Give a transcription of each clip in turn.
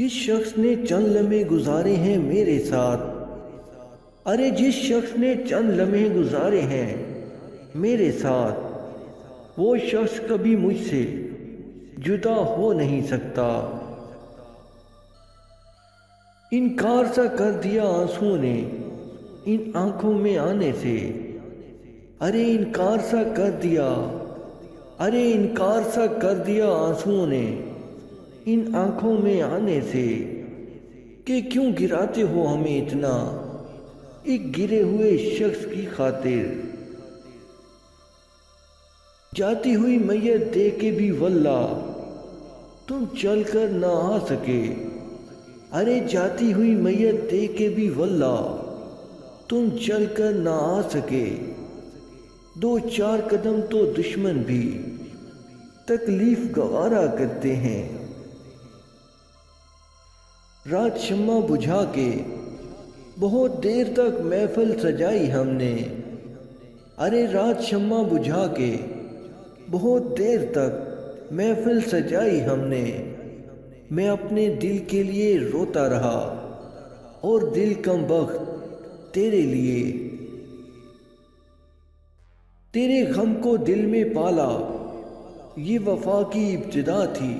جس شخص نے چند لمحے گزارے ہیں میرے ساتھ، ارے جس شخص نے چند لمحے گزارے ہیں میرے ساتھ، وہ شخص کبھی مجھ سے جدا ہو نہیں سکتا۔ انکار سا کر دیا آنسوؤں نے ان آنکھوں میں آنے سے، ارے انکار سا کر دیا، ارے انکار سا کر دیا آنسوؤں نے ان آنکھوں میں آنے سے، کہ کیوں گراتے ہو ہمیں اتنا ایک گرے ہوئے شخص کی خاطر۔ جاتی ہوئی میت دے کے بھی واللہ تم چل کر نہ آ سکے، ارے جاتی ہوئی میت دے کے بھی واللہ تم چل کر نہ آ سکے۔ دو چار قدم تو دشمن بھی تکلیف گوارا کرتے ہیں۔ رات شمع بجھا کے بہت دیر تک محفل سجائی ہم نے، ارے رات شمع بجھا کے بہت دیر تک محفل سجائی ہم نے۔ میں اپنے دل کے لیے روتا رہا اور دل کم بخت تیرے لیے، تیرے غم کو دل میں پالا یہ وفا کی ابتدا تھی،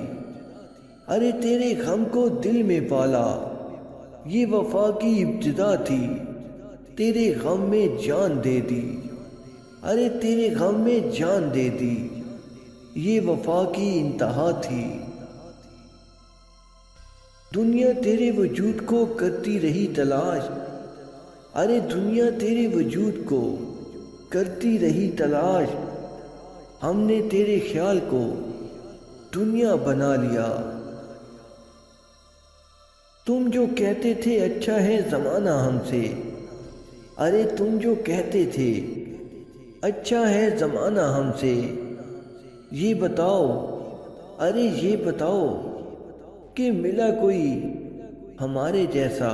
ارے تیرے غم کو دل میں پالا یہ وفا کی ابتدا تھی۔ تیرے غم میں جان دے دی، ارے تیرے غم میں جان دے دی یہ وفا کی انتہا تھی۔ دنیا تیرے وجود کو کرتی رہی تلاش، ارے دنیا تیرے وجود کو کرتی رہی تلاش، ہم نے تیرے خیال کو دنیا بنا لیا۔ تم جو کہتے تھے اچھا ہے زمانہ ہم سے، ارے تم جو کہتے تھے اچھا ہے زمانہ ہم سے، یہ بتاؤ، ارے یہ بتاؤ کہ ملا کوئی ہمارے جیسا۔